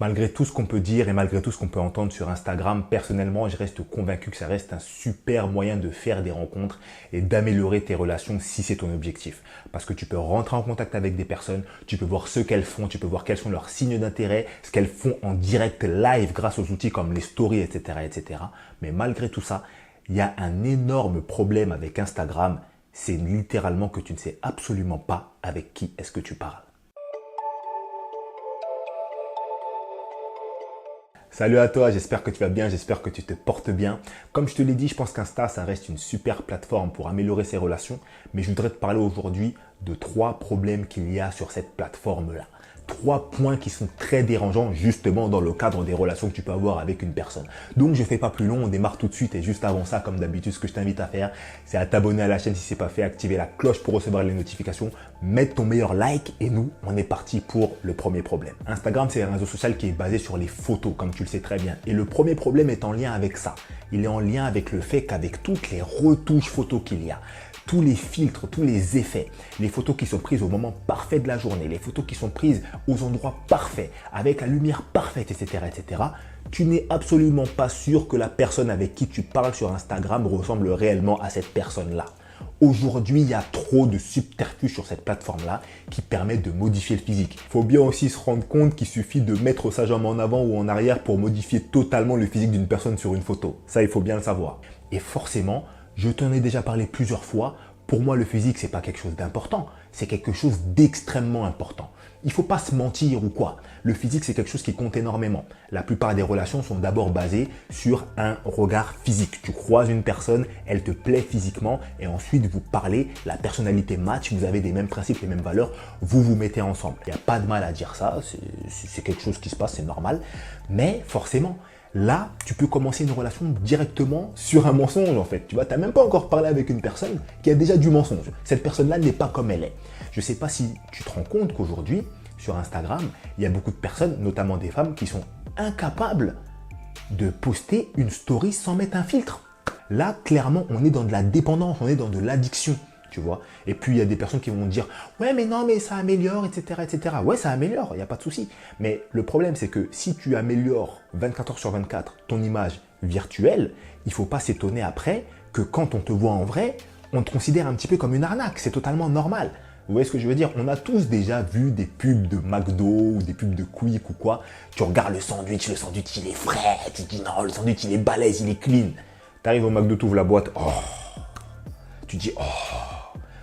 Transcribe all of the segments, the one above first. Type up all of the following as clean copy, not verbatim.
Malgré tout ce qu'on peut dire et malgré tout ce qu'on peut entendre sur Instagram, personnellement, je reste convaincu que ça reste un super moyen de faire des rencontres et d'améliorer tes relations si c'est ton objectif. Parce que tu peux rentrer en contact avec des personnes, tu peux voir ce qu'elles font, tu peux voir quels sont leurs signes d'intérêt, ce qu'elles font en direct live grâce aux outils comme les stories, etc., etc. Mais malgré tout ça, il y a un énorme problème avec Instagram. C'est littéralement que tu ne sais absolument pas avec qui est-ce que tu parles. Salut à toi, j'espère que tu vas bien, j'espère que tu te portes bien. Comme je te l'ai dit, je pense qu'Insta, ça reste une super plateforme pour améliorer ses relations, mais je voudrais te parler aujourd'hui de 3 problèmes qu'il y a sur cette plateforme-là. 3 points qui sont très dérangeants justement dans le cadre des relations que tu peux avoir avec une personne. Donc je ne fais pas plus long, on démarre tout de suite et juste avant ça, comme d'habitude, ce que je t'invite à faire, c'est à t'abonner à la chaîne si ce n'est pas fait, activer la cloche pour recevoir les notifications, mettre ton meilleur like et nous, on est parti pour le premier problème. Instagram, c'est un réseau social qui est basé sur les photos, comme tu le sais très bien. Et le premier problème est en lien avec ça. Il est en lien avec le fait qu'avec toutes les retouches photos qu'il y a, tous les filtres, tous les effets, les photos qui sont prises au moment parfait de la journée, les photos qui sont prises aux endroits parfaits, avec la lumière parfaite, etc., tu n'es absolument pas sûr que la personne avec qui tu parles sur Instagram ressemble réellement à cette personne-là. Aujourd'hui, il y a trop de subterfuges sur cette plateforme-là qui permettent de modifier le physique. Il faut bien aussi se rendre compte qu'il suffit de mettre sa jambe en avant ou en arrière pour modifier totalement le physique d'une personne sur une photo. Ça, il faut bien le savoir. Et forcément, je t'en ai déjà parlé plusieurs fois. Pour moi, le physique, c'est pas quelque chose d'important. C'est quelque chose d'extrêmement important. Il ne faut pas se mentir ou quoi. Le physique, c'est quelque chose qui compte énormément. La plupart des relations sont d'abord basées sur un regard physique. Tu croises une personne, elle te plaît physiquement et ensuite vous parlez, la personnalité match, vous avez les mêmes principes, les mêmes valeurs, vous vous mettez ensemble. Il n'y a pas de mal à dire ça, c'est quelque chose qui se passe, c'est normal. Mais forcément, là, tu peux commencer une relation directement sur un mensonge en fait. Tu vois, tu n'as même pas encore parlé avec une personne qui a déjà du mensonge. Cette personne-là n'est pas comme elle est. Je ne sais pas si tu te rends compte qu'aujourd'hui, sur Instagram, il y a beaucoup de personnes, notamment des femmes, qui sont incapables de poster une story sans mettre un filtre. Là, clairement, on est dans de la dépendance, on est dans de l'addiction. Tu vois. Et puis, il y a des personnes qui vont dire « Ouais, mais non, mais ça améliore, etc. etc. » Ouais, ça améliore, il n'y a pas de souci. Mais le problème, c'est que si tu améliores 24 heures sur 24 ton image virtuelle, il ne faut pas s'étonner après que quand on te voit en vrai, on te considère un petit peu comme une arnaque. C'est totalement normal. Vous voyez ce que je veux dire? On a tous déjà vu des pubs de McDo ou des pubs de Quick ou quoi. Tu regardes le sandwich il est frais. Tu te dis non, le sandwich il est balèze, il est clean. Tu arrives au McDo, tu ouvres la boîte. Oh. Tu dis oh.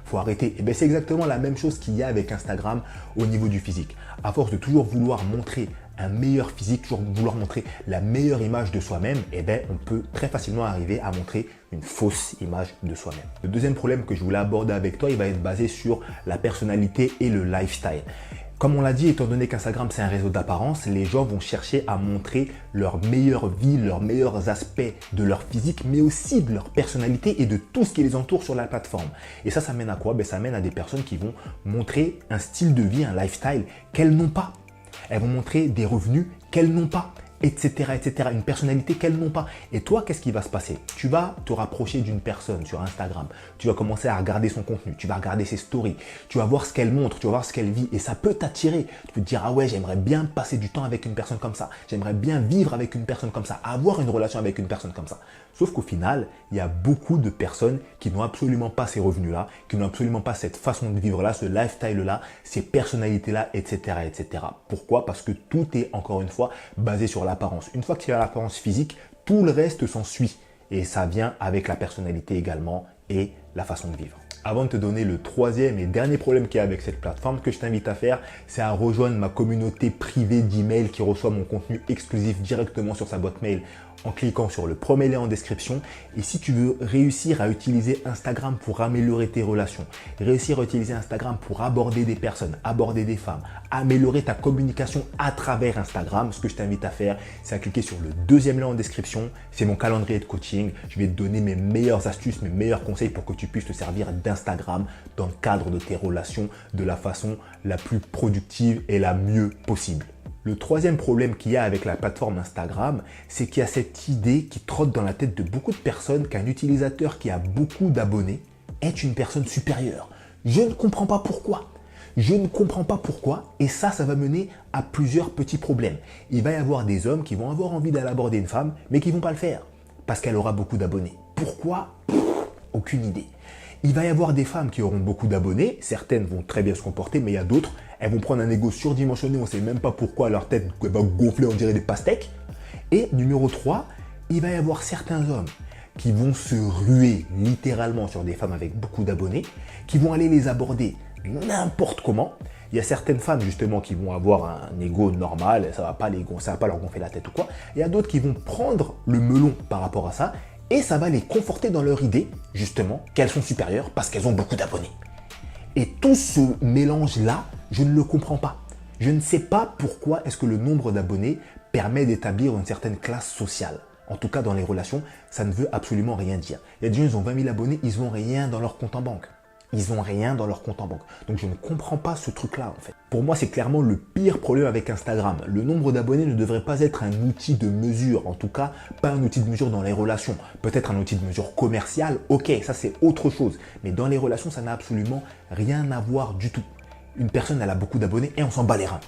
Faut arrêter. Et bien c'est exactement la même chose qu'il y a avec Instagram au niveau du physique. À force de toujours vouloir montrer un meilleur physique, toujours vouloir montrer la meilleure image de soi-même, et bien on peut très facilement arriver à montrer une fausse image de soi-même. Le deuxième problème que je voulais aborder avec toi, il va être basé sur la personnalité et le lifestyle. Comme on l'a dit, étant donné qu'Instagram c'est un réseau d'apparence, les gens vont chercher à montrer leur meilleure vie, leurs meilleurs aspects de leur physique, mais aussi de leur personnalité et de tout ce qui les entoure sur la plateforme. Et ça mène à quoi? Ça mène à des personnes qui vont montrer un style de vie, un lifestyle qu'elles n'ont pas. Elles vont montrer des revenus qu'elles n'ont pas, etc., etc. Une personnalité qu'elles n'ont pas. Et toi, qu'est-ce qui va se passer? Tu vas te rapprocher d'une personne sur Instagram. Tu vas commencer à regarder son contenu. Tu vas regarder ses stories. Tu vas voir ce qu'elle montre. Tu vas voir ce qu'elle vit. Et ça peut t'attirer. Tu peux te dire, ah ouais, j'aimerais bien passer du temps avec une personne comme ça. J'aimerais bien vivre avec une personne comme ça. Avoir une relation avec une personne comme ça. Sauf qu'au final, il y a beaucoup de personnes qui n'ont absolument pas ces revenus-là, qui n'ont absolument pas cette façon de vivre-là, ce lifestyle-là, ces personnalités-là, etc., etc. Pourquoi? Parce que tout est, encore une fois, basé sur l'apparence. Une fois que tu as l'apparence physique, tout le reste s'ensuit. Et ça vient avec la personnalité également et la façon de vivre. Avant de te donner le troisième et dernier problème qu'il y a avec cette plateforme, ce que je t'invite à faire, c'est à rejoindre ma communauté privée d'email qui reçoit mon contenu exclusif directement sur sa boîte mail en cliquant sur le premier lien en description. Et si tu veux réussir à utiliser Instagram pour améliorer tes relations, réussir à utiliser Instagram pour aborder des personnes, aborder des femmes, améliorer ta communication à travers Instagram, ce que je t'invite à faire, c'est à cliquer sur le deuxième lien en description. C'est mon calendrier de coaching. Je vais te donner mes meilleures astuces, mes meilleurs conseils pour que tu puisses te servir d'Instagram dans le cadre de tes relations de la façon la plus productive et la mieux possible. Le troisième problème qu'il y a avec la plateforme Instagram, c'est qu'il y a cette idée qui trotte dans la tête de beaucoup de personnes qu'un utilisateur qui a beaucoup d'abonnés est une personne supérieure. Je ne comprends pas pourquoi. Je ne comprends pas pourquoi et ça va mener à plusieurs petits problèmes. Il va y avoir des hommes qui vont avoir envie d'aller aborder une femme mais qui ne vont pas le faire parce qu'elle aura beaucoup d'abonnés. Pourquoi? Aucune idée. Il va y avoir des femmes qui auront beaucoup d'abonnés, certaines vont très bien se comporter, mais il y a d'autres, elles vont prendre un ego surdimensionné, on ne sait même pas pourquoi leur tête va gonfler, on dirait des pastèques. Et numéro 3, il va y avoir certains hommes qui vont se ruer littéralement sur des femmes avec beaucoup d'abonnés, qui vont aller les aborder n'importe comment. Il y a certaines femmes justement qui vont avoir un ego normal, ça va pas leur gonfler la tête ou quoi. Il y a d'autres qui vont prendre le melon par rapport à ça et ça va les conforter dans leur idée justement qu'elles sont supérieures parce qu'elles ont beaucoup d'abonnés. Et tout ce mélange-là, je ne le comprends pas. Je ne sais pas pourquoi est-ce que le nombre d'abonnés permet d'établir une certaine classe sociale. En tout cas, dans les relations, ça ne veut absolument rien dire. Il y a des gens, ils ont 20 000 abonnés, ils n'ont rien dans leur compte en banque. Ils n'ont rien dans leur compte en banque. Donc, je ne comprends pas ce truc-là, en fait. Pour moi, c'est clairement le pire problème avec Instagram. Le nombre d'abonnés ne devrait pas être un outil de mesure. En tout cas, pas un outil de mesure dans les relations. Peut-être un outil de mesure commercial. Ok, ça, c'est autre chose. Mais dans les relations, ça n'a absolument rien à voir du tout. Une personne, elle a beaucoup d'abonnés et on s'en bat les reins.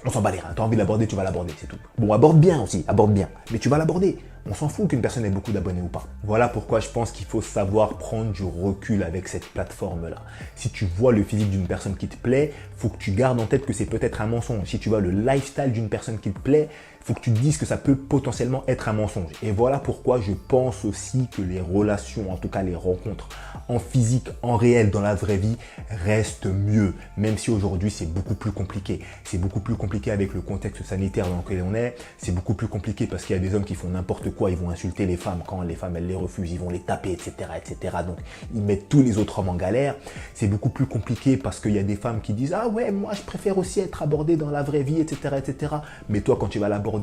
On s'en bat les reins. Tu as envie de l'aborder, tu vas l'aborder, c'est tout. Bon, aborde bien aussi, aborde bien. Mais tu vas l'aborder. On s'en fout qu'une personne ait beaucoup d'abonnés ou pas. Voilà pourquoi je pense qu'il faut savoir prendre du recul avec cette plateforme-là. Si tu vois le physique d'une personne qui te plaît, il faut que tu gardes en tête que c'est peut-être un mensonge. Si tu vois le lifestyle d'une personne qui te plaît, il faut que tu te dises que ça peut potentiellement être un mensonge. Et voilà pourquoi je pense aussi que les relations, en tout cas les rencontres en physique, en réel, dans la vraie vie, restent mieux. Même si aujourd'hui c'est beaucoup plus compliqué. C'est beaucoup plus compliqué avec le contexte sanitaire dans lequel on est. C'est beaucoup plus compliqué parce qu'il y a des hommes qui font n'importe quoi. Ils vont insulter les femmes quand les femmes elles les refusent. Ils vont les taper, etc., etc. Donc ils mettent tous les autres hommes en galère. C'est beaucoup plus compliqué parce qu'il y a des femmes qui disent « Ah ouais, moi je préfère aussi être abordée dans la vraie vie, etc., etc. » Mais toi, quand tu vas l'aborder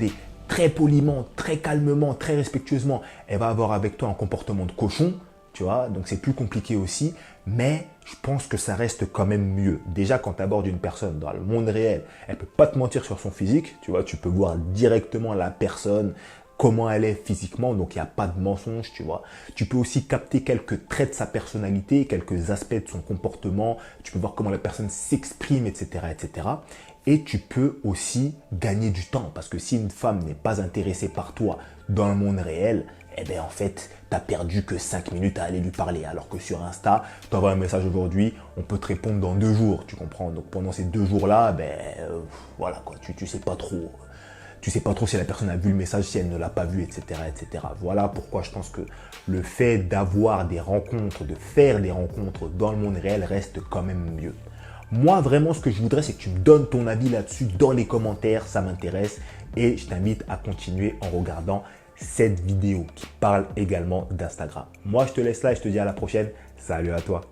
très poliment, très calmement, très respectueusement, elle va avoir avec toi un comportement de cochon. Tu vois, donc c'est plus compliqué aussi, mais je pense que ça reste quand même mieux. Déjà, quand tu abordes une personne dans le monde réel, elle peut pas te mentir sur son physique, tu vois, tu peux voir directement la personne, comment elle est physiquement, donc il n'y a pas de mensonge, tu vois. Tu peux aussi capter quelques traits de sa personnalité, quelques aspects de son comportement, tu peux voir comment la personne s'exprime, etc., etc. Et tu peux aussi gagner du temps, parce que si une femme n'est pas intéressée par toi dans le monde réel, eh bien en fait, tu n'as perdu que 5 minutes à aller lui parler. Alors que sur Insta, tu envoies un message aujourd'hui, on peut te répondre dans 2 jours, tu comprends. Donc pendant ces 2 jours-là, voilà quoi, tu sais pas trop. Tu sais pas trop si la personne a vu le message, si elle ne l'a pas vu, etc., etc. Voilà pourquoi je pense que le fait d'avoir des rencontres, de faire des rencontres dans le monde réel reste quand même mieux. Moi, vraiment, ce que je voudrais, c'est que tu me donnes ton avis là-dessus dans les commentaires, ça m'intéresse. Et je t'invite à continuer en regardant cette vidéo qui parle également d'Instagram. Moi, je te laisse là et je te dis à la prochaine. Salut à toi.